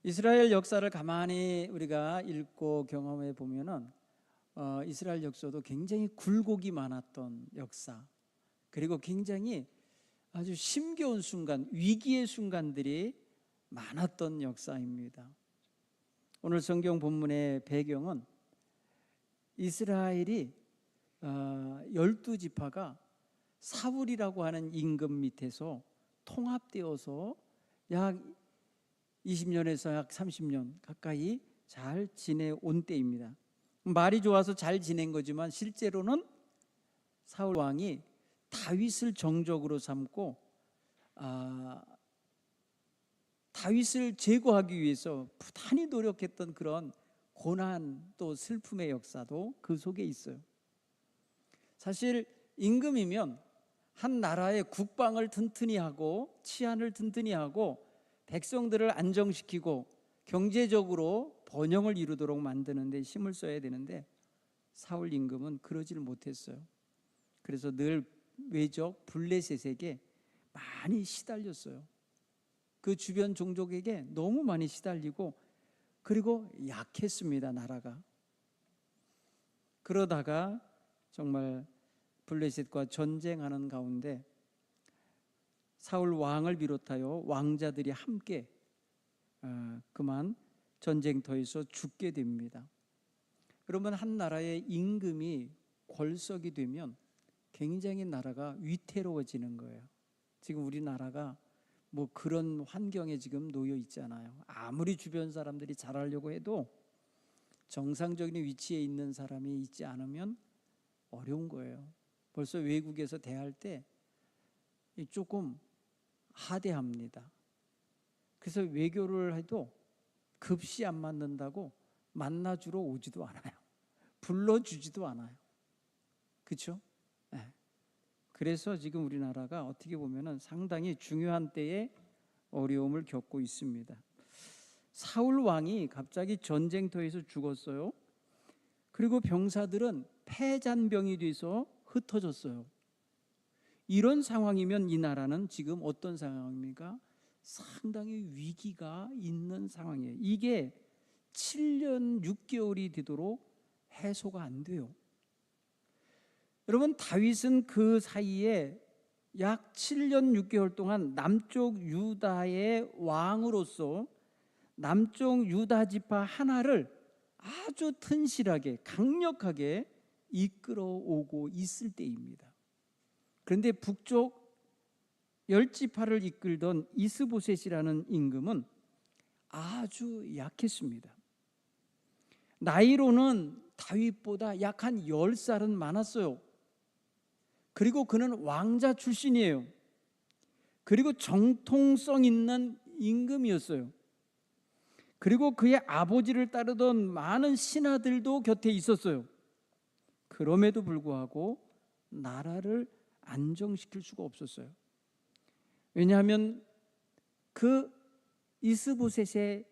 이스라엘 역사를 가만히 우리가 읽고 경험해 보면은 이스라엘 역사도 굉장히 굴곡이 많았던 역사, 그리고 굉장히 아주 힘겨운 순간, 위기의 순간들이 많았던 역사입니다. 오늘 성경 본문의 배경은 이스라엘이 12지파가 사울이라고 하는 임금 밑에서 통합되어서 약 20년에서 약 30년 가까이 잘 지내온 때입니다. 말이 좋아서 잘 지낸 거지만 실제로는 사울 왕이 다윗을 정적으로 삼고 다윗을 제거하기 위해서 부단히 노력했던 그런 고난 또 슬픔의 역사도 그 속에 있어요. 사실 임금이면 한 나라의 국방을 튼튼히 하고 치안을 튼튼히 하고 백성들을 안정시키고 경제적으로 번영을 이루도록 만드는 데 힘을 써야 되는데 사울 임금은 그러지를 못했어요. 그래서 늘 외적 블레셋에게 많이 시달렸어요. 그 주변 종족에게 너무 많이 시달리고, 그리고 약했습니다, 나라가. 그러다가 정말 블레셋과 전쟁하는 가운데 사울 왕을 비롯하여 왕자들이 함께 그만 전쟁터에서 죽게 됩니다. 그러면 한 나라의 임금이 골석이 되면 굉장히 나라가 위태로워지는 거예요. 지금 우리나라가 뭐 그런 환경에 지금 놓여 있잖아요. 아무리 주변 사람들이 잘하려고 해도 정상적인 위치에 있는 사람이 있지 않으면 어려운 거예요. 벌써 외국에서 대할 때 조금 하대합니다. 그래서 외교를 해도 급시 안 맞는다고 만나주러 오지도 않아요. 불러주지도 않아요. 그렇죠? 네. 그래서 지금 우리나라가 어떻게 보면 상당히 중요한 때에 어려움을 겪고 있습니다. 사울 왕이 갑자기 전쟁터에서 죽었어요. 그리고 병사들은 패잔병이 돼서 흩어졌어요. 이런 상황이면 이 나라는 지금 어떤 상황입니까? 상당히 위기가 있는 상황이에요. 이게 7년 6개월이 되도록 해소가 안 돼요. 여러분, 다윗은 그 사이에 약 7년 6개월 동안 남쪽 유다의 왕으로서 남쪽 유다 지파 하나를 아주 튼실하게 강력하게 이끌어오고 있을 때입니다. 그런데 북쪽 10지파를 이끌던 이스보셋이라는 임금은 아주 약했습니다. 나이로는 다윗보다 약 한 10살은 많았어요. 그리고 그는 왕자 출신이에요. 그리고 정통성 있는 임금이었어요. 그리고 그의 아버지를 따르던 많은 신하들도 곁에 있었어요. 그럼에도 불구하고 나라를 안정시킬 수가 없었어요. 왜냐하면 그 이스보셋의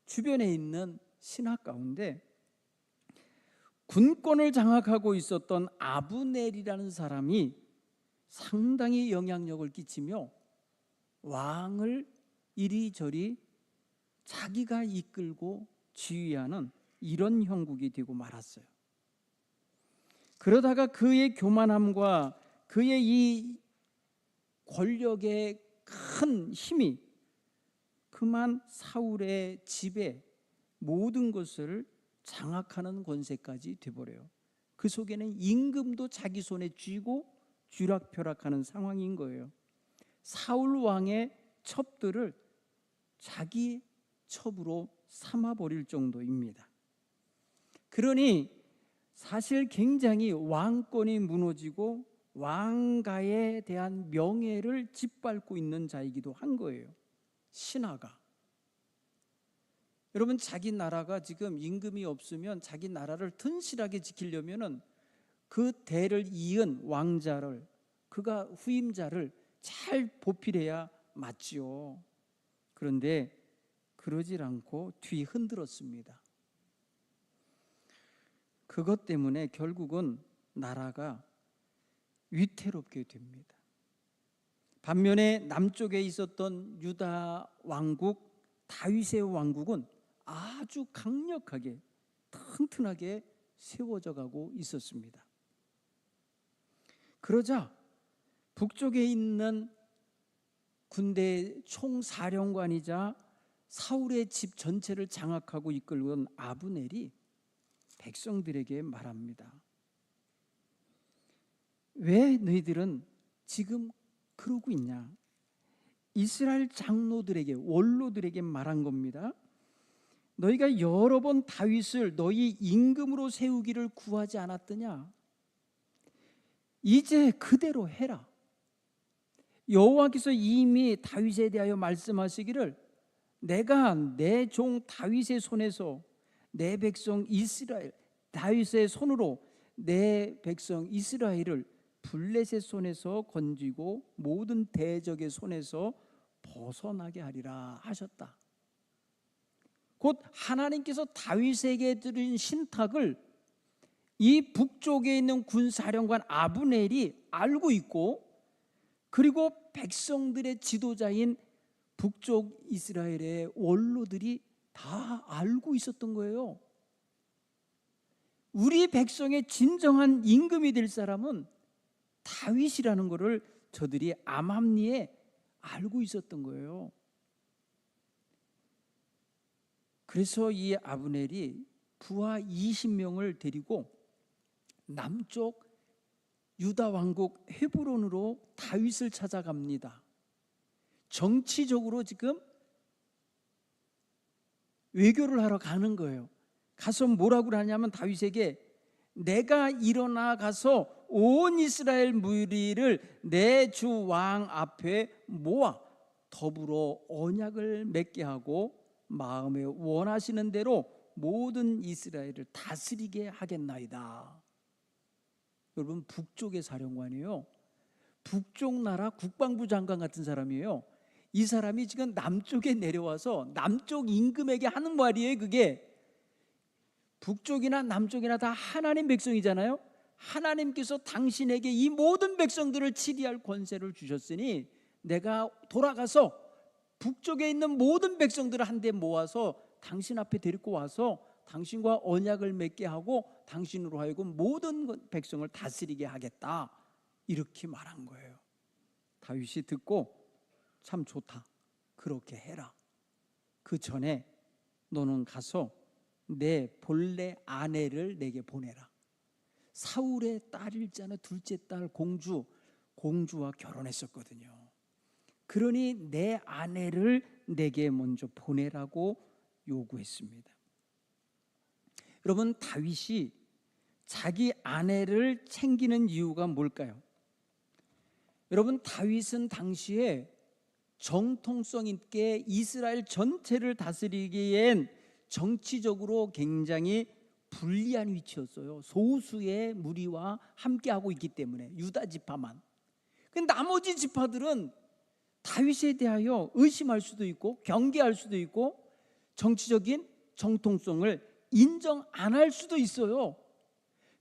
주변에 있는 신하 가운데 군권을 장악하고 있었던 아브넬이라는 사람이 상당히 영향력을 끼치며 왕을 이리저리 자기가 이끌고 지휘하는 이런 형국이 되고 말았어요. 그러다가 그의 교만함과 그의 이 권력의 큰 힘이 그만 사울의 집에 모든 것을 장악하는 권세까지 돼버려요. 그 속에는 임금도 자기 손에 쥐고 쥐락펴락하는 상황인 거예요. 사울 왕의 첩들을 자기 첩으로 삼아버릴 정도입니다. 그러니 사실 굉장히 왕권이 무너지고 왕가에 대한 명예를 짓밟고 있는 자이기도 한 거예요. 신하가. 여러분, 자기 나라가 지금 임금이 없으면 자기 나라를 튼실하게 지키려면은 그 대를 이은 왕자를, 그가 후임자를 잘 보필해야 맞지요. 그런데 그러질 않고 뒤 흔들었습니다. 그것 때문에 결국은 나라가 위태롭게 됩니다. 반면에 남쪽에 있었던 유다 왕국 다윗의 왕국은 아주 강력하게 튼튼하게 세워져 가고 있었습니다. 그러자 북쪽에 있는 군대 총사령관이자 사울의 집 전체를 장악하고 이끌던 아브넬이 백성들에게 말합니다. 왜 너희들은 지금 그러고 있냐? 이스라엘 장로들에게, 원로들에게 말한 겁니다. 너희가 여러 번 다윗을 너희 임금으로 세우기를 구하지 않았더냐? 이제 그대로 해라. 여호와께서 이미 다윗에 대하여 말씀하시기를 내가 내 종 다윗의 손에서 내 백성 이스라엘, 다윗의 손으로 내 백성 이스라엘을 블레셋 손에서 건지고 모든 대적의 손에서 벗어나게 하리라 하셨다. 곧 하나님께서 다윗에게 드린 신탁을 이 북쪽에 있는 군사령관 아브넬이 알고 있고, 그리고 백성들의 지도자인 북쪽 이스라엘의 원로들이 다 알고 있었던 거예요. 우리 백성의 진정한 임금이 될 사람은 다윗이라는 것을 저들이 암암리에 알고 있었던 거예요. 그래서 이 아브넬이 부하 20명을 데리고 남쪽 유다 왕국 헤브론으로 다윗을 찾아갑니다. 정치적으로 지금 외교를 하러 가는 거예요. 가서 뭐라고 하냐면 다윗에게 내가 일어나 가서 온 이스라엘 무리를 내 주 왕 앞에 모아 더불어 언약을 맺게 하고 마음에 원하시는 대로 모든 이스라엘을 다스리게 하겠나이다. 여러분, 북쪽의 사령관이에요. 북쪽 나라 국방부 장관 같은 사람이에요. 이 사람이 지금 남쪽에 내려와서 남쪽 임금에게 하는 말이에요. 그게 북쪽이나 남쪽이나 다 하나님 백성이잖아요. 하나님께서 당신에게 이 모든 백성들을 치리할 권세를 주셨으니 내가 돌아가서 북쪽에 있는 모든 백성들을 한데 모아서 당신 앞에 데리고 와서 당신과 언약을 맺게 하고 당신으로 하여금 모든 백성을 다스리게 하겠다, 이렇게 말한 거예요. 다윗이 듣고 참 좋다, 그렇게 해라. 그 전에 너는 가서 내 본래 아내를 내게 보내라. 사울의 딸일잖아, 둘째 딸 공주와 결혼했었거든요. 그러니 내 아내를 내게 먼저 보내라고 요구했습니다. 여러분, 다윗이 자기 아내를 챙기는 이유가 뭘까요? 여러분, 다윗은 당시에 정통성 있게 이스라엘 전체를 다스리기엔 정치적으로 굉장히 불리한 위치였어요. 소수의 무리와 함께하고 있기 때문에, 유다 지파만. 근데 나머지 지파들은 다윗에 대하여 의심할 수도 있고 경계할 수도 있고 정치적인 정통성을 인정 안 할 수도 있어요.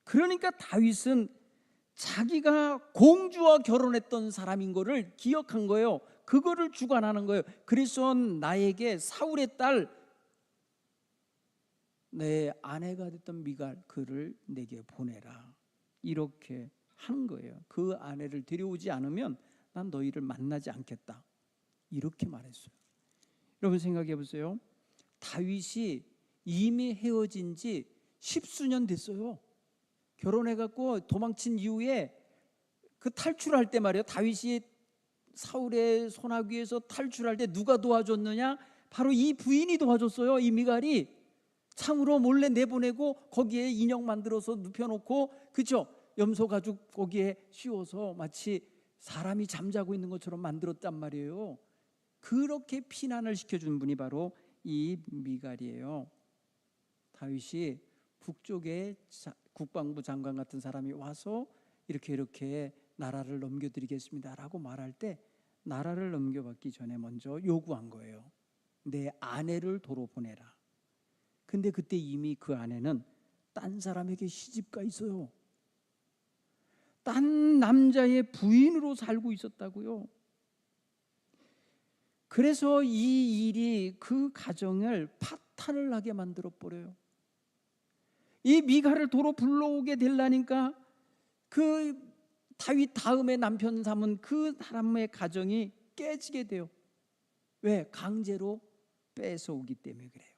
그러니까 다윗은 자기가 공주와 결혼했던 사람인 거를 기억한 거예요. 그거를 주관하는 거예요. 그래서 나에게 사울의 딸, 내 아내가 됐던 미갈, 그를 내게 보내라, 이렇게 한 거예요. 그 아내를 데려오지 않으면 난 너희를 만나지 않겠다, 이렇게 말했어요. 여러분 생각해 보세요. 다윗이 이미 헤어진 지 10수년 됐어요. 결혼해갖고 도망친 이후에 그 탈출할 때 말이에요. 다윗이 사울의 손아귀에서 탈출할 때 누가 도와줬느냐? 바로 이 부인이 도와줬어요. 이 미갈이 창으로 몰래 내보내고 거기에 인형 만들어서 눕혀놓고, 그죠? 염소 가죽 거기에 씌워서 마치 사람이 잠자고 있는 것처럼 만들었단 말이에요. 그렇게 피난을 시켜준 분이 바로 이 미갈이에요. 다윗이 북쪽에 국방부 장관 같은 사람이 와서 이렇게 나라를 넘겨드리겠습니다라고 말할 때 나라를 넘겨받기 전에 먼저 요구한 거예요. 내 아내를 도로 보내라. 근데 그때 이미 그 아내는 딴 사람에게 시집가 있어요. 딴 남자의 부인으로 살고 있었다고요. 그래서 이 일이 그 가정을 파탄을 나게 만들어 버려요. 이 미갈을 도로 불러오게 되려니까 그 다윗 다음에 남편 삼은 그 사람의 가정이 깨지게 돼요. 왜? 강제로 뺏어오기 때문에 그래요.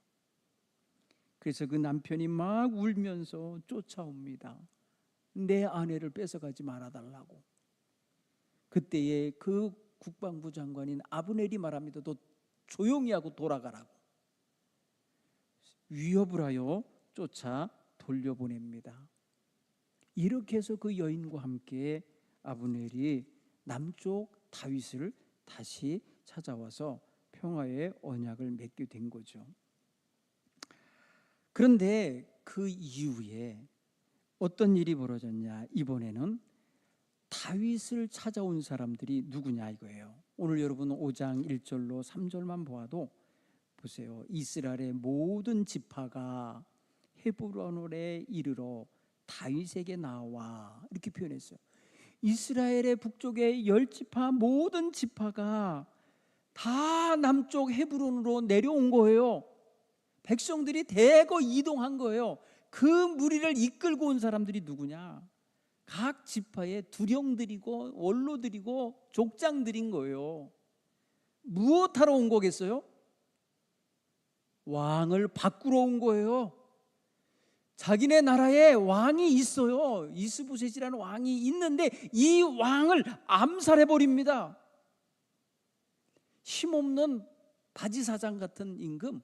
그래서 그 남편이 막 울면서 쫓아옵니다. 내 아내를 뺏어가지 말아달라고. 그때에 그 국방부 장관인 아브넬이 말합니다. 너 조용히 하고 돌아가라고. 위협을 하여 쫓아 돌려보냅니다. 이렇게 해서 그 여인과 함께 아브넬이 남쪽 다윗을 다시 찾아와서 평화의 언약을 맺게 된 거죠. 그런데 그 이후에 어떤 일이 벌어졌냐? 이번에는 다윗을 찾아온 사람들이 누구냐 이거예요. 오늘 여러분 5장 1절로 3절만 보아도 보세요. 이스라엘의 모든 지파가 헤브론에 이르러 다윗에게 나와, 이렇게 표현했어요. 이스라엘의 북쪽의 10지파 모든 지파가 다 남쪽 헤브론으로 내려온 거예요. 백성들이 대거 이동한 거예요. 그 무리를 이끌고 온 사람들이 누구냐? 각 지파의 두령들이고 원로들이고 족장들인 거예요. 무엇하러 온 거겠어요? 왕을 바꾸러 온 거예요. 자기네 나라에 왕이 있어요. 이스보셋이라는 왕이 있는데 이 왕을 암살해버립니다. 힘없는 바지사장 같은 임금,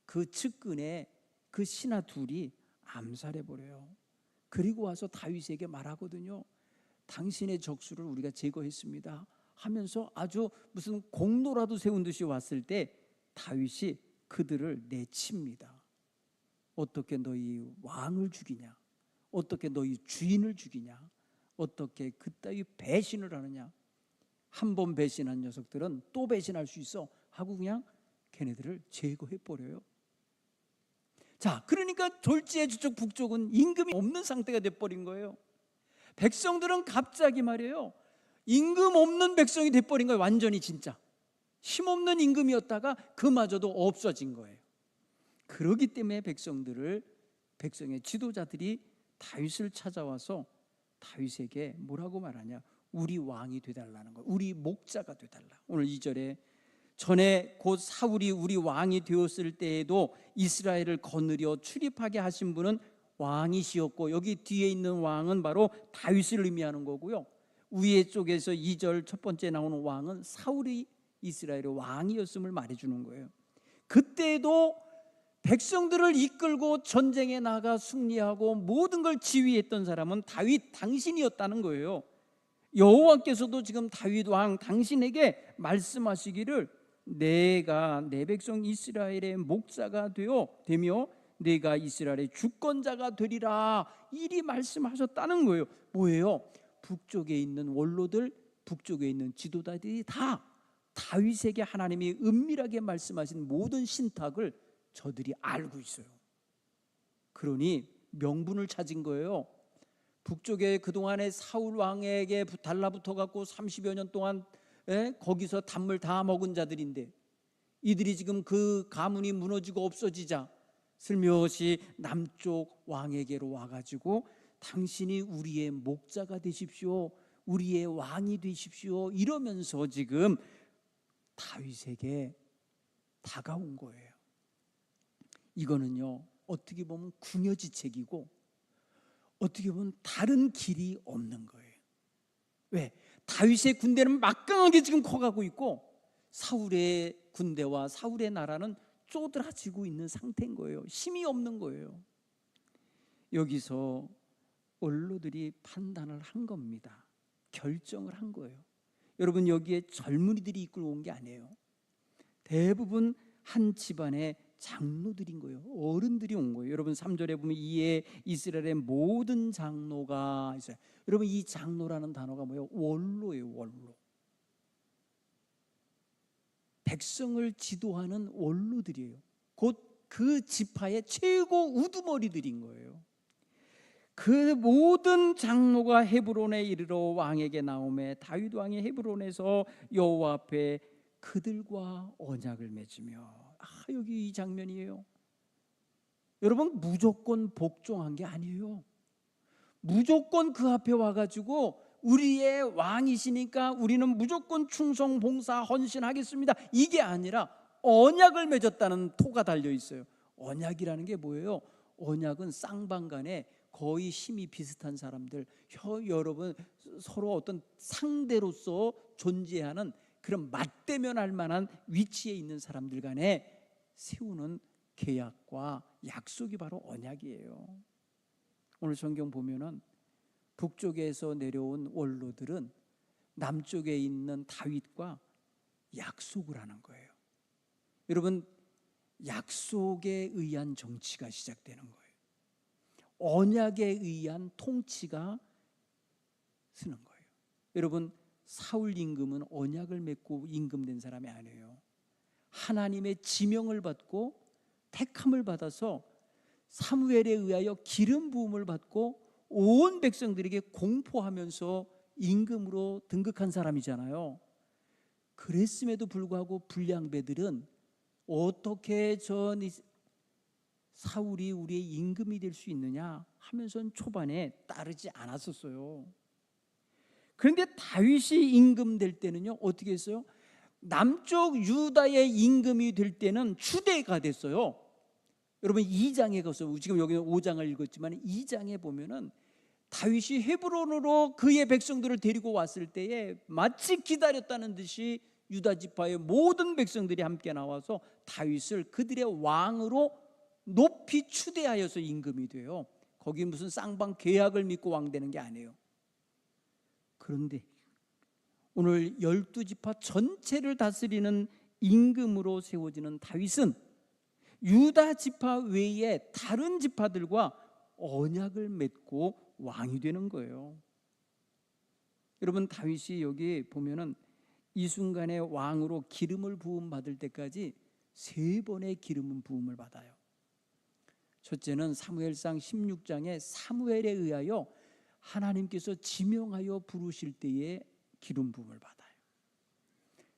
그 측근에 그 신하 둘이 암살해버려요. 그리고 와서 다윗에게 말하거든요. 당신의 적수를 우리가 제거했습니다 하면서 아주 무슨 공로라도 세운 듯이 왔을 때 다윗이 그들을 내칩니다. 어떻게 너희 왕을 죽이냐? 어떻게 너희 주인을 죽이냐? 어떻게 그따위 배신을 하느냐? 한 번 배신한 녀석들은 또 배신할 수 있어 하고 그냥 걔네들을 제거해버려요. 자, 그러니까 졸지의 저쪽 북쪽은 임금이 없는 상태가 돼버린 거예요. 백성들은 갑자기 말이에요, 임금 없는 백성이 돼버린 거예요. 완전히 진짜 힘없는 임금이었다가 그마저도 없어진 거예요. 그러기 때문에 백성의 지도자들이 다윗을 찾아와서 다윗에게 뭐라고 말하냐? 우리 왕이 되달라는 거예요. 우리 목자가 되달라. 오늘 2절에 전에 곧 사울이 우리 왕이 되었을 때에도 이스라엘을 거느려 출입하게 하신 분은 왕이시었고, 여기 뒤에 있는 왕은 바로 다윗을 의미하는 거고요. 위에 쪽에서 2절 첫 번째 나오는 왕은 사울이 이스라엘의 왕이었음을 말해주는 거예요. 그때도 백성들을 이끌고 전쟁에 나가 승리하고 모든 걸 지휘했던 사람은 다윗 당신이었다는 거예요. 여호와께서도 지금 다윗 왕 당신에게 말씀하시기를 내가 내 백성 이스라엘의 목자가 되며 내가 이스라엘의 주권자가 되리라, 이리 말씀하셨다는 거예요. 뭐예요? 북쪽에 있는 원로들, 북쪽에 있는 지도자들이 다 다윗에게 하나님이 은밀하게 말씀하신 모든 신탁을 저들이 알고 있어요. 그러니 명분을 찾은 거예요. 북쪽에 그동안에 사울 왕에게 달라붙어 갖고 30여 년 동안 거기서 단물 다 먹은 자들인데, 이들이 지금 그 가문이 무너지고 없어지자 슬며시 남쪽 왕에게로 와가지고 당신이 우리의 목자가 되십시오, 우리의 왕이 되십시오, 이러면서 지금 다윗에게 다가온 거예요. 이거는요, 어떻게 보면 궁여지책이고 어떻게 보면 다른 길이 없는 거예요. 왜? 다윗의 군대는 막강하게 지금 커가고 있고 사울의 군대와 사울의 나라는 쪼드라지고 있는 상태인 거예요. 힘이 없는 거예요. 여기서 원로들이 판단을 한 겁니다. 결정을 한 거예요. 여러분, 여기에 젊은이들이 이끌고 온 게 아니에요. 대부분 한 집안의 장로들인 거예요. 어른들이 온 거예요. 여러분 3절에 보면 이에 이스라엘의 모든 장로가 있어요. 여러분, 이 장로라는 단어가 뭐예요? 원로예요. 원로. 백성을 지도하는 원로들이에요. 곧 그 지파의 최고 우두머리들인 거예요. 그 모든 장로가 헤브론에 이르러 왕에게 나오매 다윗 왕이 헤브론에서 여호와 앞에 그들과 언약을 맺으며. 여기 이 장면이에요. 여러분, 무조건 복종한 게 아니에요. 무조건 그 앞에 와가지고 우리의 왕이시니까 우리는 무조건 충성, 봉사, 헌신하겠습니다, 이게 아니라 언약을 맺었다는 토가 달려 있어요. 언약이라는 게 뭐예요? 언약은 쌍방간에 거의 힘이 비슷한 사람들, 여러분 서로 어떤 상대로서 존재하는 그런 맞대면할 만한 위치에 있는 사람들 간에 세우는 계약과 약속이 바로 언약이에요. 오늘 성경 보면은 북쪽에서 내려온 원로들은 남쪽에 있는 다윗과 약속을 하는 거예요. 여러분, 약속에 의한 정치가 시작되는 거예요. 언약에 의한 통치가 쓰는 거예요. 여러분, 사울 임금은 언약을 맺고 임금된 사람이 아니에요. 하나님의 지명을 받고 택함을 받아서 사무엘에 의하여 기름 부음을 받고 온 백성들에게 공포하면서 임금으로 등극한 사람이잖아요. 그랬음에도 불구하고 불량배들은 어떻게 사울이 우리의 임금이 될 수 있느냐 하면서 초반에 따르지 않았었어요. 그런데 다윗이 임금 될 때는요, 어떻게 했어요? 남쪽 유다의 임금이 될 때는 추대가 됐어요. 여러분, 2장에 가서, 지금 여기는 5장을 읽었지만 2장에 보면은 다윗이 헤브론으로 그의 백성들을 데리고 왔을 때에 마치 기다렸다는 듯이 유다 지파의 모든 백성들이 함께 나와서 다윗을 그들의 왕으로 높이 추대하여서 임금이 돼요. 거기 무슨 쌍방 계약을 믿고 왕 되는 게 아니에요. 그런데 오늘 12지파 전체를 다스리는 임금으로 세워지는 다윗은 유다 지파 외에 다른 지파들과 언약을 맺고 왕이 되는 거예요. 여러분, 다윗이 여기 보면은 이 순간에 왕으로 기름을 부음 받을 때까지 3번의 기름 부음을 받아요. 첫째는 사무엘상 16장에 사무엘에 의하여 하나님께서 지명하여 부르실 때에 기름 부음을 받아요.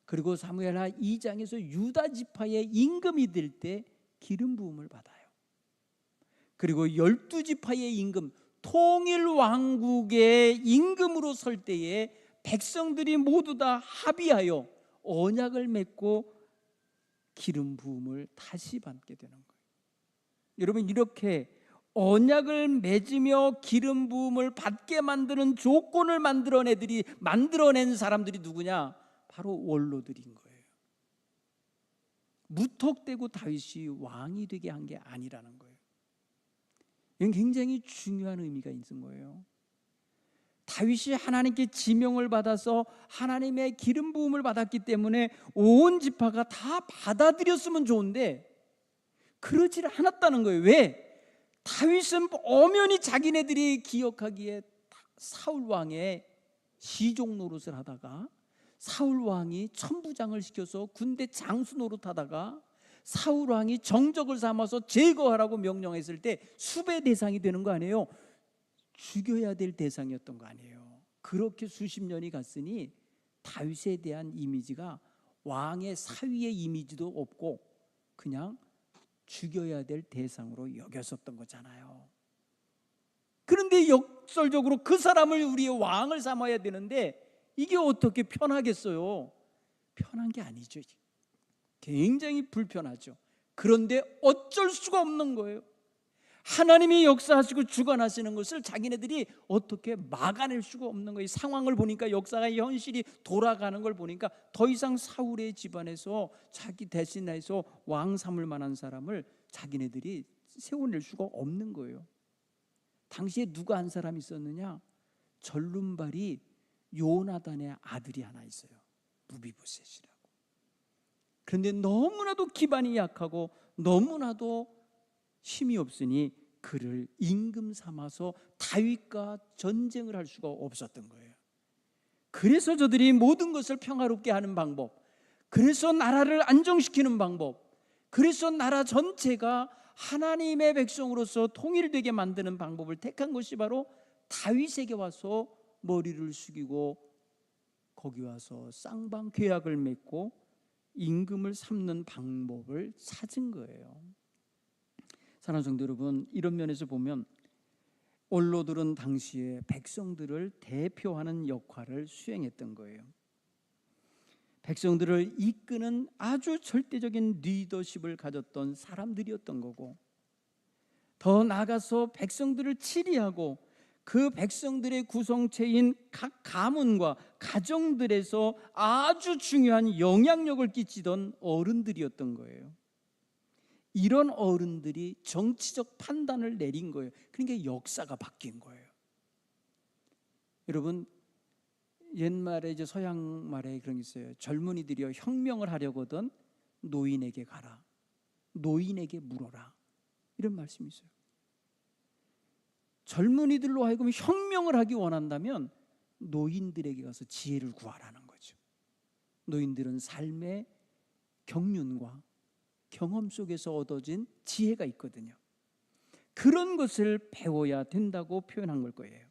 그리고 사무엘하 2장에서 유다 지파의 임금이 될 때 기름 부음을 받아요. 그리고 12지파의 임금, 통일 왕국의 임금으로 설 때에 백성들이 모두 다 합의하여 언약을 맺고 기름 부음을 다시 받게 되는 거예요. 여러분, 이렇게 언약을 맺으며 기름 부음을 받게 만드는 조건을 만들어낸 사람들이 누구냐? 바로 원로들인 거예요. 무턱대고 다윗이 왕이 되게 한 게 아니라는 거예요. 이건 굉장히 중요한 의미가 있는 거예요. 다윗이 하나님께 지명을 받아서 하나님의 기름 부음을 받았기 때문에 온 지파가 다 받아들였으면 좋은데 그러질 않았다는 거예요. 왜? 다윗은 엄연히 자기네들이 기억하기에 사울 왕의 시종 노릇을 하다가, 사울 왕이 천부장을 시켜서 군대 장수 노릇하다가, 사울 왕이 정적을 삼아서 제거하라고 명령했을 때 수배 대상이 되는 거 아니에요? 죽여야 될 대상이었던 거 아니에요? 그렇게 수십 년이 갔으니 다윗에 대한 이미지가 왕의 사위의 이미지도 없고 그냥 죽여야 될 대상으로 여겼었던 거잖아요. 그런데 역설적으로 그 사람을 우리의 왕을 삼아야 되는데 이게 어떻게 편하겠어요? 편한 게 아니죠. 굉장히 불편하죠. 그런데 어쩔 수가 없는 거예요. 하나님이 역사하시고 주관하시는 것을 자기네들이 어떻게 막아낼 수가 없는 거예요. 상황을 보니까, 역사가 현실이 돌아가는 걸 보니까 더 이상 사울의 집안에서 자기 대신해서 왕 삼을 만한 사람을 자기네들이 세워낼 수가 없는 거예요. 당시에 누가 한 사람이 있었느냐? 절름발이 요나단의 아들이 하나 있어요. 무비보셋이라고. 그런데 너무나도 기반이 약하고 너무나도 힘이 없으니 그를 임금 삼아서 다윗과 전쟁을 할 수가 없었던 거예요. 그래서 저들이 모든 것을 평화롭게 하는 방법, 그래서 나라를 안정시키는 방법, 그래서 나라 전체가 하나님의 백성으로서 통일되게 만드는 방법을 택한 것이 바로 다윗에게 와서 머리를 숙이고 거기 와서 쌍방 계약을 맺고 임금을 삼는 방법을 찾은 거예요. 사랑하는 성도 여러분, 이런 면에서 보면 원로들은 당시에 백성들을 대표하는 역할을 수행했던 거예요. 백성들을 이끄는 아주 절대적인 리더십을 가졌던 사람들이었던 거고, 더 나아가서 백성들을 치리하고 그 백성들의 구성체인 각 가문과 가정들에서 아주 중요한 영향력을 끼치던 어른들이었던 거예요. 이런 어른들이 정치적 판단을 내린 거예요. 그러니까 역사가 바뀐 거예요. 여러분, 옛말에 이제 서양 말에 그런 게 있어요. 젊은이들이여 혁명을 하려거든 노인에게 가라, 노인에게 물어라, 이런 말씀이 있어요. 젊은이들로 하여금 혁명을 하기 원한다면 노인들에게 가서 지혜를 구하라는 거죠. 노인들은 삶의 경륜과 경험 속에서 얻어진 지혜가 있거든요. 그런 것을 배워야 된다고 표현한 걸 거예요.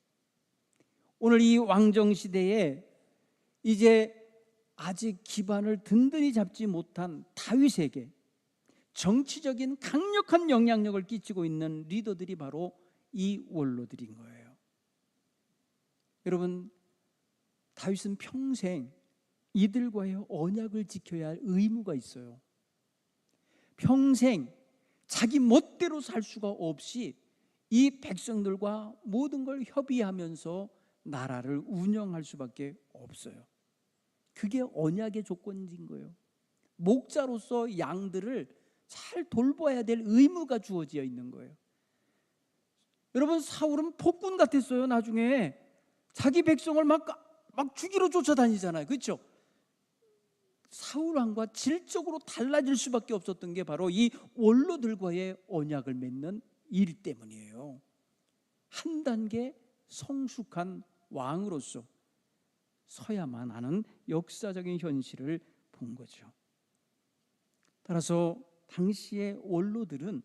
오늘 이 왕정시대에 이제 아직 기반을 든든히 잡지 못한 다윗에게 정치적인 강력한 영향력을 끼치고 있는 리더들이 바로 이 원로들인 거예요. 여러분, 다윗은 평생 이들과의 언약을 지켜야 할 의무가 있어요. 평생 자기 멋대로 살 수가 없이 이 백성들과 모든 걸 협의하면서 나라를 운영할 수밖에 없어요. 그게 언약의 조건인 거예요. 목자로서 양들을 잘 돌봐야 될 의무가 주어져 있는 거예요. 여러분, 사울은 폭군 같았어요. 나중에 자기 백성을 막 죽이러 쫓아다니잖아요. 그렇죠? 사울 왕과 질적으로 달라질 수밖에 없었던 게 바로 이 원로들과의 언약을 맺는 일 때문이에요. 한 단계 성숙한 왕으로서 서야만 하는 역사적인 현실을 본 거죠. 따라서 당시의 원로들은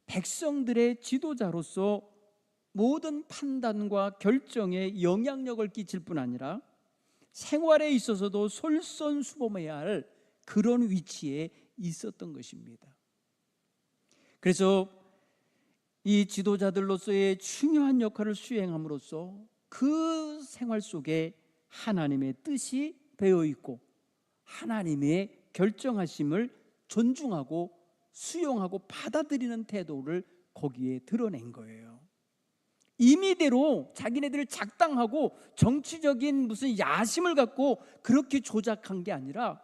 백성들의 지도자로서 모든 판단과 결정에 영향력을 끼칠 뿐 아니라 생활에 있어서도 솔선수범해야 할 그런 위치에 있었던 것입니다. 그래서 이 지도자들로서의 중요한 역할을 수행함으로써 그 생활 속에 하나님의 뜻이 배어 있고 하나님의 결정하심을 존중하고 수용하고 받아들이는 태도를 거기에 드러낸 거예요. 임의대로 자기네들 작당하고 정치적인 무슨 야심을 갖고 그렇게 조작한 게 아니라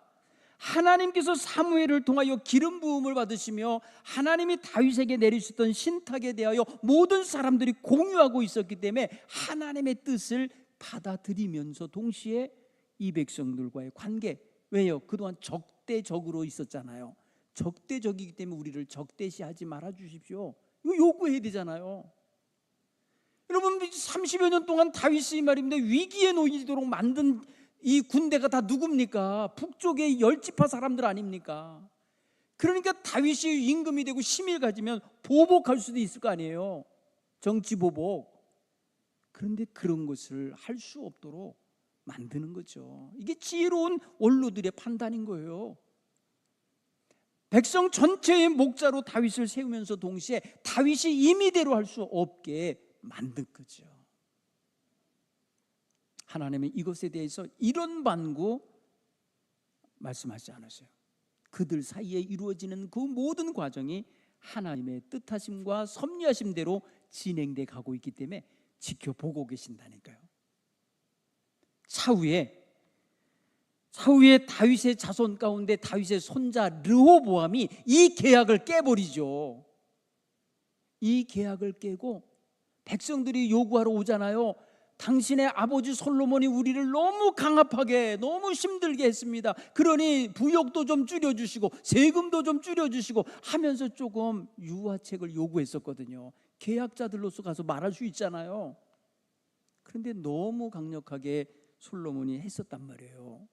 하나님께서 사무엘을 통하여 기름 부음을 받으시며 하나님이 다윗에게 내리셨던 신탁에 대하여 모든 사람들이 공유하고 있었기 때문에 하나님의 뜻을 받아들이면서 동시에 이 백성들과의 관계, 왜요? 그동안 적대적으로 있었잖아요. 적대적이기 때문에 우리를 적대시하지 말아 주십시오, 이거 요구해야 되잖아요. 여러분, 30여 년 동안 다윗이 말입니다, 위기에 놓이도록 만든 이 군대가 다 누굽니까? 북쪽의 10지파 사람들 아닙니까? 그러니까 다윗이 임금이 되고 힘을 가지면 보복할 수도 있을 거 아니에요. 정치 보복. 그런데 그런 것을 할 수 없도록 만드는 거죠. 이게 지혜로운 원로들의 판단인 거예요. 백성 전체의 목자로 다윗을 세우면서 동시에 다윗이 임의대로 할 수 없게 만든 거죠. 하나님은 이것에 대해서 이런 반구 말씀하지 않으세요. 그들 사이에 이루어지는 그 모든 과정이 하나님의 뜻하심과 섭리하심대로 진행돼 가고 있기 때문에 지켜보고 계신다니까요. 차후에 다윗의 자손 가운데 다윗의 손자 르호보암이 이 계약을 깨버리죠. 이 계약을 깨고 백성들이 요구하러 오잖아요. 당신의 아버지 솔로몬이 우리를 너무 강압하게, 너무 힘들게 했습니다. 그러니 부역도 좀 줄여주시고 세금도 좀 줄여주시고 하면서 조금 유화책을 요구했었거든요. 계약자들로서 가서 말할 수 있잖아요. 그런데 너무 강력하게 솔로몬이 했었단 말이에요.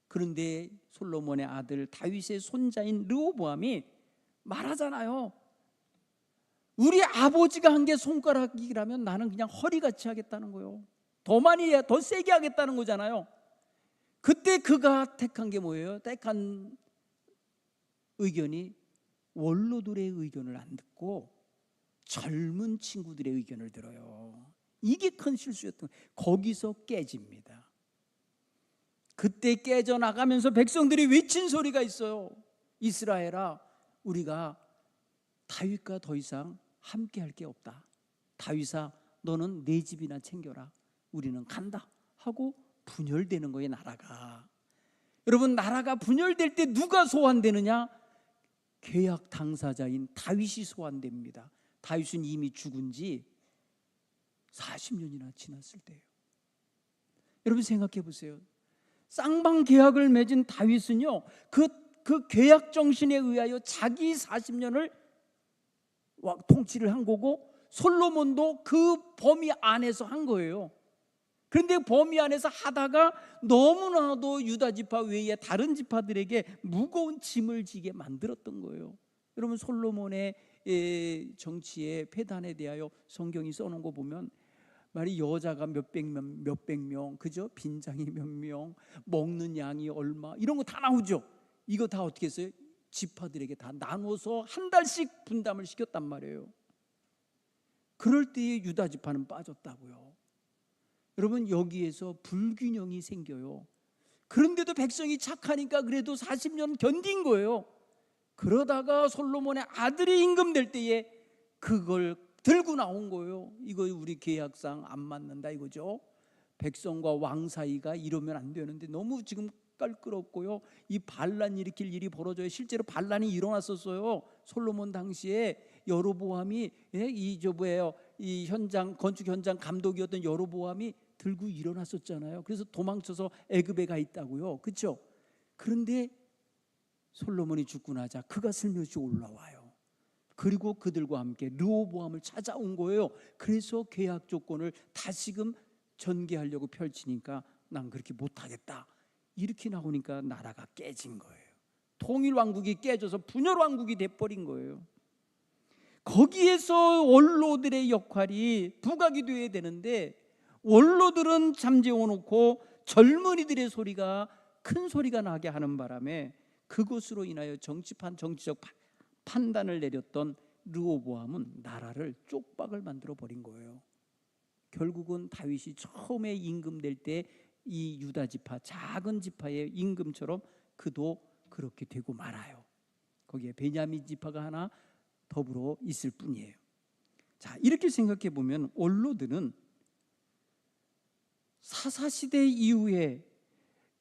그런데 솔로몬의 아들 다윗의 손자인 르호보암이 말하잖아요. 우리 아버지가 한 게 손가락이라면 나는 그냥 허리같이 하겠다는 거예요. 더 많이 해야 더 세게 하겠다는 거잖아요. 그때 그가 택한 게 뭐예요? 택한 의견이 원로들의 의견을 안 듣고 젊은 친구들의 의견을 들어요. 이게 큰 실수였던 거예요. 거기서 깨집니다. 그때 깨져나가면서 백성들이 외친 소리가 있어요. 이스라엘아, 우리가 다윗과 더 이상 함께 할 게 없다. 다윗아, 너는 내 집이나 챙겨라. 우리는 간다 하고 분열되는 거예요. 나라가. 여러분, 나라가 분열될 때 누가 소환되느냐? 계약 당사자인 다윗이 소환됩니다. 다윗은 이미 죽은 지 40년이나 지났을 때예요. 여러분 생각해 보세요. 쌍방 계약을 맺은 다윗은요, 그 계약 정신에 의하여 자기 40년을 통치를 한 거고, 솔로몬도 그 범위 안에서 한 거예요. 그런데 범위 안에서 하다가 너무나도 유다 지파 외에 다른 지파들에게 무거운 짐을 지게 만들었던 거예요. 여러분, 솔로몬의 정치의 폐단에 대하여 성경이 써놓은 거 보면 말이 여자가 몇백 명, 그죠? 빈장이 몇 명, 먹는 양이 얼마, 이런 거 다 나오죠. 이거 다 어떻게 했어요? 지파들에게 다 나눠서 한 달씩 분담을 시켰단 말이에요. 그럴 때에 유다 지파는 빠졌다고요. 여러분, 여기에서 불균형이 생겨요. 그런데도 백성이 착하니까 그래도 40년 견딘 거예요. 그러다가 솔로몬의 아들이 임금될 때에 그걸 들고 나온 거예요. 이거 우리 계약상 안 맞는다 이거죠. 백성과 왕 사이가 이러면 안 되는데 너무 지금 깔끄럽고요. 이 반란 일으킬 일이 벌어져요. 실제로 반란이 일어났었어요. 솔로몬 당시에 여로보암이 이 현장 건축 현장 감독이었던 여로보암이 들고 일어났었잖아요. 그래서 도망쳐서 애굽에 가 있다고요. 그렇죠? 그런데 솔로몬이 죽고 나자 그가 슬며시 올라와요. 그리고 그들과 함께 르호보암을 찾아온 거예요. 그래서 계약 조건을 다시금 전개하려고 펼치니까 난 그렇게 못하겠다, 이렇게 나오니까 나라가 깨진 거예요. 통일왕국이 깨져서 분열왕국이 돼버린 거예요. 거기에서 원로들의 역할이 부각이 돼야 되는데, 원로들은 잠재워 놓고 젊은이들의 소리가 큰 소리가 나게 하는 바람에 그것으로 인하여 정치적 판단을 내렸던 르호보암은 나라를 쪽박을 만들어 버린 거예요. 결국은 다윗이 처음에 임금될 때 이 유다 지파, 작은 지파의 임금처럼 그도 그렇게 되고 말아요. 거기에 베냐민 지파가 하나 더불어 있을 뿐이에요. 자, 이렇게 생각해 보면 원로들은 사사시대 이후에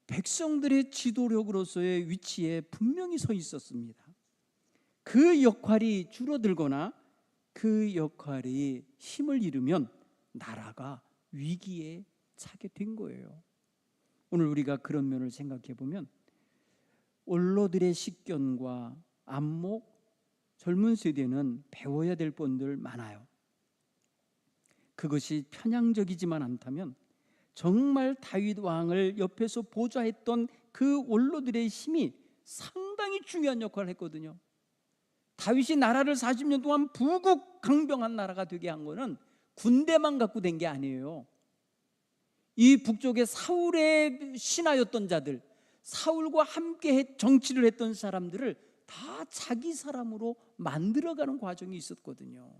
백성들의 지도력으로서의 위치에 분명히 서 있었습니다. 그 역할이 줄어들거나 그 역할이 힘을 잃으면 나라가 위기에 차게 된 거예요. 오늘 우리가 그런 면을 생각해 보면 원로들의 식견과 안목, 젊은 세대는 배워야 될 본들 많아요. 그것이 편향적이지만 않다면 정말 다윗 왕을 옆에서 보좌했던 그 원로들의 힘이 상당히 중요한 역할을 했거든요. 다윗이 나라를 40년 동안 부국강병한 나라가 되게 한 거는 군대만 갖고 된 게 아니에요. 이 북쪽에 사울의 신하였던 자들, 사울과 함께 정치를 했던 사람들을 다 자기 사람으로 만들어가는 과정이 있었거든요.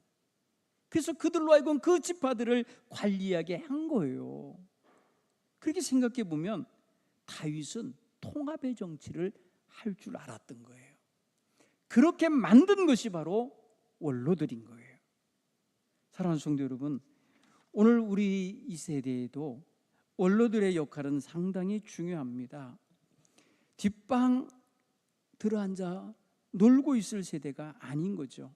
그래서 그들로 하여금 그 지파들을 관리하게 한 거예요. 그렇게 생각해 보면 다윗은 통합의 정치를 할 줄 알았던 거예요. 그렇게 만든 것이 바로 원로들인 거예요. 사랑하는 성도 여러분, 오늘 우리 이 세대에도 원로들의 역할은 상당히 중요합니다. 뒷방 들어앉아 놀고 있을 세대가 아닌 거죠.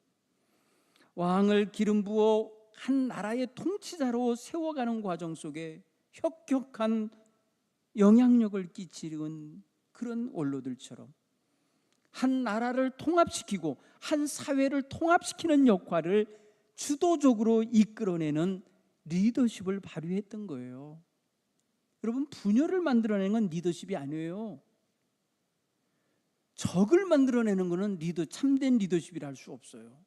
왕을 기름 부어 한 나라의 통치자로 세워가는 과정 속에 혁혁한 영향력을 끼치는 그런 원로들처럼 한 나라를 통합시키고 한 사회를 통합시키는 역할을 주도적으로 이끌어내는 리더십을 발휘했던 거예요. 여러분, 분열을 만들어내는 건 리더십이 아니에요. 적을 만들어내는 것은 참된 리더십이라 할 수 없어요.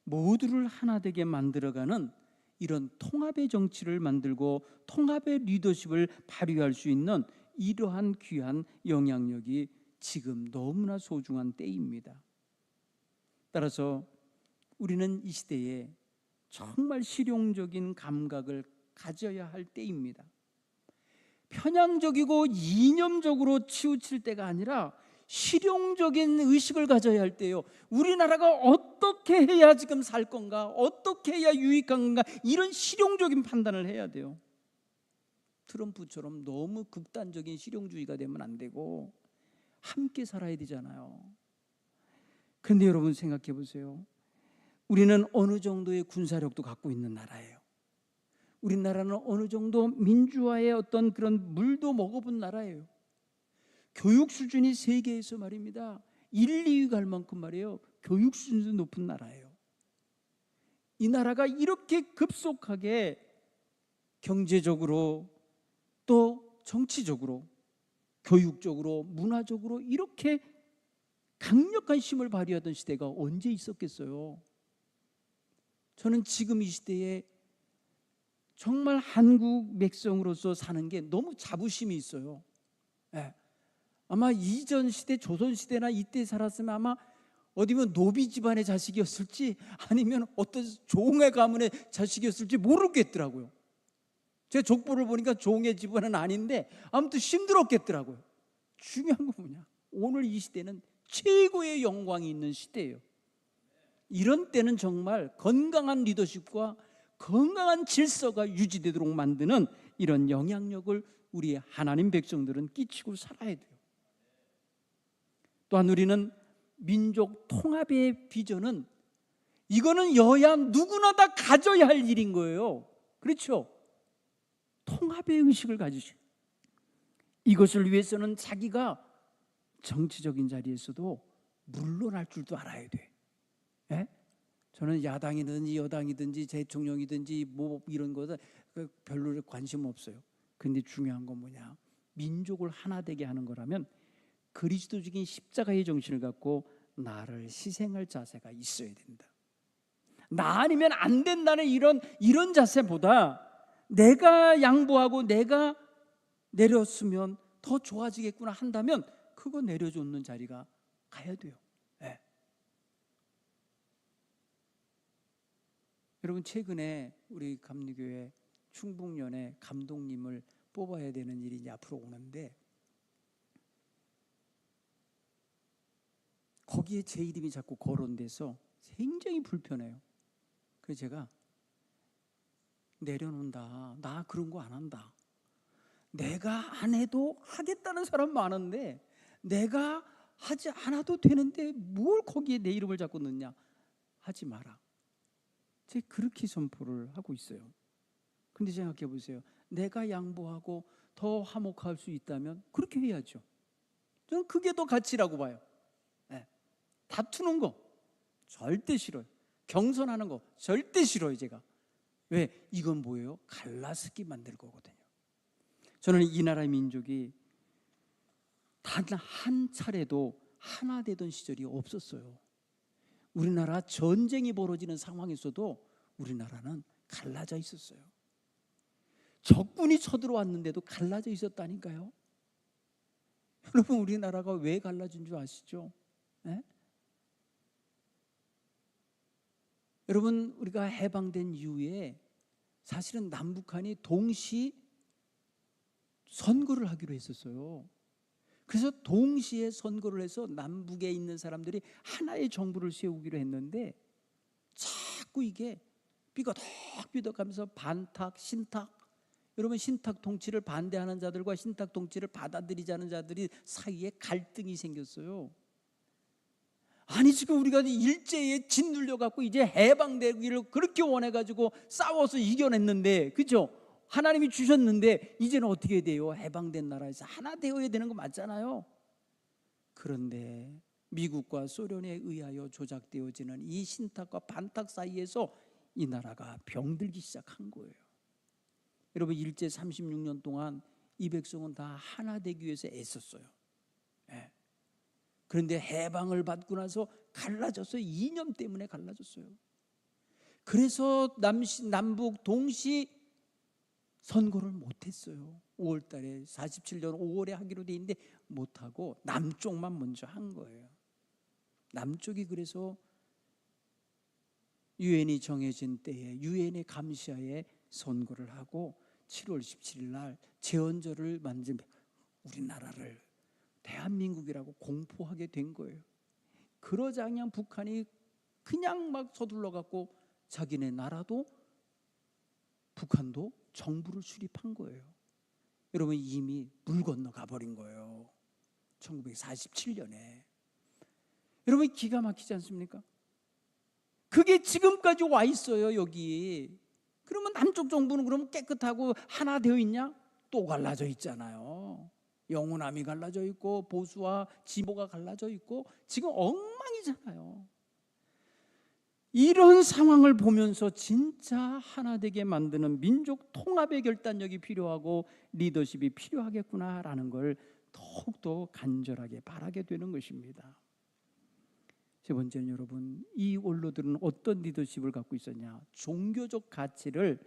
모두를 하나 되게 만들어가는 이런 통합의 정치를 만들고 통합의 리더십을 발휘할 수 있는 이러한 귀한 영향력이 지금 너무나 소중한 때입니다. 따라서 우리는 이 시대에 정말 실용적인 감각을 가져야 할 때입니다. 편향적이고 이념적으로 치우칠 때가 아니라 실용적인 의식을 가져야 할 때요. 우리나라가 어떻게 해야 지금 살 건가, 어떻게 해야 유익한 건가, 이런 실용적인 판단을 해야 돼요. 트럼프처럼 너무 극단적인 실용주의가 되면 안 되고 함께 살아야 되잖아요. 그런데 여러분 생각해 보세요. 우리는 어느 정도의 군사력도 갖고 있는 나라예요. 우리나라는 어느 정도 민주화의 어떤 그런 물도 먹어본 나라예요. 교육 수준이 세계에서 말입니다 1, 2위 갈 만큼 말이에요. 교육 수준도 높은 나라예요. 이 나라가 이렇게 급속하게 경제적으로 또 정치적으로 교육적으로 문화적으로 이렇게 강력한 힘을 발휘하던 시대가 언제 있었겠어요? 저는 지금 이 시대에 정말 한국 백성으로서 사는 게 너무 자부심이 있어요. 네. 아마 이전 시대 조선시대나 이때 살았으면 아마 어디면 노비 집안의 자식이었을지 아니면 어떤 종의 가문의 자식이었을지 모르겠더라고요. 제 족보를 보니까 종의 집안은 아닌데 아무튼 힘들었겠더라고요. 중요한 건 뭐냐, 오늘 이 시대는 최고의 영광이 있는 시대예요. 이런 때는 정말 건강한 리더십과 건강한 질서가 유지되도록 만드는 이런 영향력을 우리 하나님 백성들은 끼치고 살아야 돼요. 또한 우리는 민족 통합의 비전은 이거는 여야 누구나 다 가져야 할 일인 거예요. 그렇죠? 통합의 의식을 가지시고 이것을 위해서는 자기가 정치적인 자리에서도 물러날 줄도 알아야 돼. 예? 저는 야당이든지 여당이든지 대통령이든지 뭐 이런 거는 별로 관심 없어요. 근데 중요한 건 뭐냐, 민족을 하나 되게 하는 거라면 그리스도적인 십자가의 정신을 갖고 나를 희생할 자세가 있어야 된다. 나 아니면 안 된다는 이런 자세보다 내가 양보하고 내가 내렸으면 더 좋아지겠구나 한다면 그거 내려놓는 자리가 가야 돼요. 네. 여러분 최근에 우리 감리교회 충북연에 감독님을 뽑아야 되는 일이 이제 앞으로 오는데 거기에 제 이름이 자꾸 거론돼서 굉장히 불편해요. 그래서 제가 내려놓는다. 나 그런 거 안 한다. 내가 안 해도 하겠다는 사람 많은데 내가 하지 않아도 되는데 뭘 거기에 내 이름을 자꾸 넣냐. 하지 마라. 제가 그렇게 선포를 하고 있어요. 근데 생각해 보세요. 내가 양보하고 더 화목할 수 있다면 그렇게 해야죠. 저는 그게 더 가치라고 봐요. 네. 다투는 거 절대 싫어요. 경선하는 거 절대 싫어요. 제가. 왜? 이건 뭐예요? 갈라쓰기 만들 거거든요. 저는 이 나라의 민족이 단 한 차례도 하나 되던 시절이 없었어요. 우리나라 전쟁이 벌어지는 상황에서도 우리나라는 갈라져 있었어요. 적군이 쳐들어왔는데도 갈라져 있었다니까요. 여러분 우리나라가 왜 갈라진 줄 아시죠? 네? 여러분 우리가 해방된 이후에 사실은 남북한이 동시 선거를 하기로 했었어요. 그래서 동시에 선거를 해서 남북에 있는 사람들이 하나의 정부를 세우기로 했는데 자꾸 이게 삐걱삐걱하면서 반탁, 신탁, 여러분 신탁 통치를 반대하는 자들과 신탁 통치를 받아들이지 않은 자들이 사이에 갈등이 생겼어요. 아니 지금 우리가 일제에 짓눌려 갖고 이제 해방되기를 그렇게 원해 가지고 싸워서 이겨냈는데, 그렇죠? 하나님이 주셨는데 이제는 어떻게 돼요? 해방된 나라에서 하나 되어야 되는 거 맞잖아요. 그런데 미국과 소련에 의하여 조작되어지는 이 신탁과 반탁 사이에서 이 나라가 병들기 시작한 거예요. 여러분 일제 36년 동안 이 백성은 다 하나 되기 위해서 애썼어요. 네. 그런데 해방을 받고 나서 갈라졌어요. 이념 때문에 갈라졌어요. 그래서 남북 동시 선거를 못했어요. 5월 달에 47년 5월에 하기로 돼 있는데 못하고 남쪽만 먼저 한 거예요. 남쪽이 그래서 유엔이 정해진 때에 유엔의 감시하에 선거를 하고 7월 17일 날 제헌절을 만든 우리나라를 대한민국이라고 공포하게 된 거예요. 그러자 그냥 북한이 그냥 막 서둘러 갖고 자기네 나라도 북한도 정부를 수립한 거예요. 여러분 이미 물 건너 가버린 거예요. 1947년에. 여러분 기가 막히지 않습니까? 그게 지금까지 와 있어요. 여기. 그러면 남쪽 정부는 그러면 깨끗하고 하나 되어 있냐? 또 갈라져 있잖아요. 영호남이 갈라져 있고 보수와 진보가 갈라져 있고 지금 엉망이잖아요. 이런 상황을 보면서 진짜 하나 되게 만드는 민족 통합의 결단력이 필요하고 리더십이 필요하겠구나라는 걸 더욱더 간절하게 바라게 되는 것입니다. 세 번째는 여러분, 이 원로들은 어떤 리더십을 갖고 있었냐? 종교적 가치를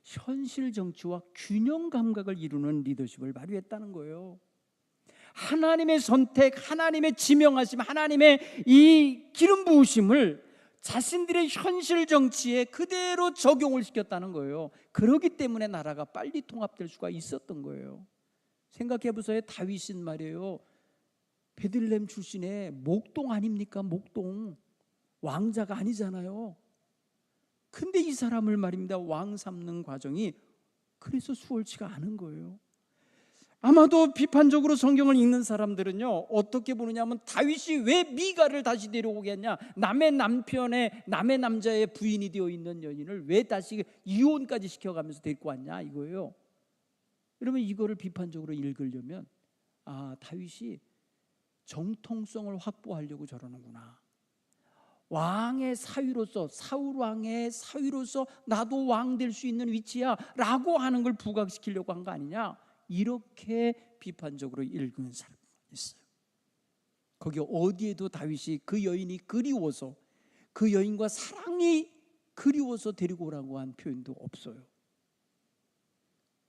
현실 정치와 균형 감각을 이루는 리더십을 발휘했다는 거예요. 하나님의 선택, 하나님의 지명하심, 하나님의 이 기름 부으심을 자신들의 현실 정치에 그대로 적용을 시켰다는 거예요. 그렇기 때문에 나라가 빨리 통합될 수가 있었던 거예요. 생각해 보세요. 다윗은 말이에요, 베들레헴 출신의 목동 아닙니까? 목동. 왕자가 아니잖아요. 근데 이 사람을 말입니다, 왕 삼는 과정이 그래서 수월치가 않은 거예요. 아마도 비판적으로 성경을 읽는 사람들은요, 어떻게 보느냐 하면 다윗이 왜 미가를 다시 데려오게 했냐? 남의 남편의, 남의 남자의 부인이 되어 있는 여인을 왜 다시 이혼까지 시켜가면서 데리고 왔냐 이거예요. 여러분 이거를 비판적으로 읽으려면 다윗이 정통성을 확보하려고 저러는구나. 왕의 사위로서, 사울 왕의 사위로서 나도 왕 될 수 있는 위치야 라고 하는 걸 부각시키려고 한 거 아니냐, 이렇게 비판적으로 읽는 사람이 있어요. 거기 어디에도 다윗이 그 여인이 그리워서, 그 여인과 사랑이 그리워서 데리고 오라고 한 표현도 없어요.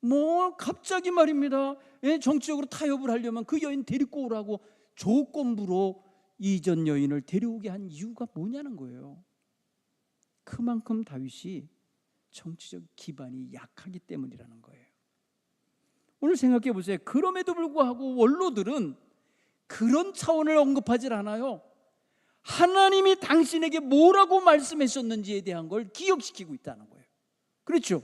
뭐 갑자기 말입니다, 정치적으로 타협을 하려면 그 여인 데리고 오라고 조건부로 이전 여인을 데려오게 한 이유가 뭐냐는 거예요. 그만큼 다윗이 정치적 기반이 약하기 때문이라는 거예요. 오늘 생각해 보세요. 그럼에도 불구하고 원로들은 그런 차원을 언급하지 않아요. 하나님이 당신에게 뭐라고 말씀하셨는지에 대한 걸 기억시키고 있다는 거예요. 그렇죠?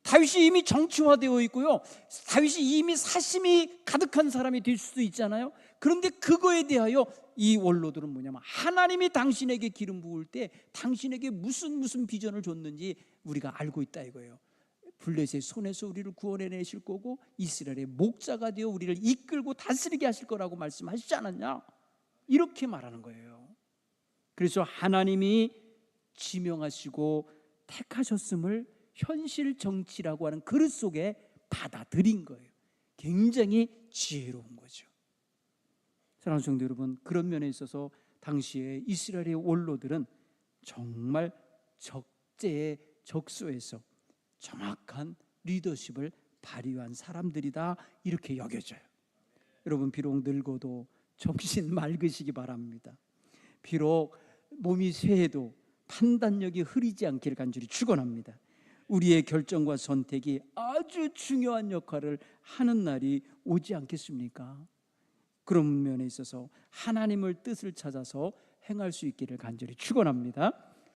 다윗이 이미 정치화되어 있고요, 다윗이 이미 사심이 가득한 사람이 될 수도 있잖아요. 그런데 그거에 대하여 이 원로들은 뭐냐면 하나님이 당신에게 기름 부을 때 당신에게 무슨 비전을 줬는지 우리가 알고 있다 이거예요. 블레셋의 손에서 우리를 구원해내실 거고 이스라엘의 목자가 되어 우리를 이끌고 다스리게 하실 거라고 말씀하시지 않았냐, 이렇게 말하는 거예요. 그래서 하나님이 지명하시고 택하셨음을 현실 정치라고 하는 그릇 속에 받아들인 거예요. 굉장히 지혜로운 거죠. 사랑하는 성도 여러분, 그런 면에 있어서 당시에 이스라엘의 원로들은 정말 적재의 적소에서 정확한 리더십을 발휘한 사람들이다, 이렇게 여겨져요. 여러분 비록 늙어도 정신 맑으시기 바랍니다. 비록 몸이 쇠해도 판단력이 흐리지 않기를 간절히 축원합니다. 우리의 결정과 선택이 아주 중요한 역할을 하는 날이 오지 않겠습니까? 그런 면에 있어서 하나님의 뜻을 찾아서 행할 수 있기를 간절히 축원합니다.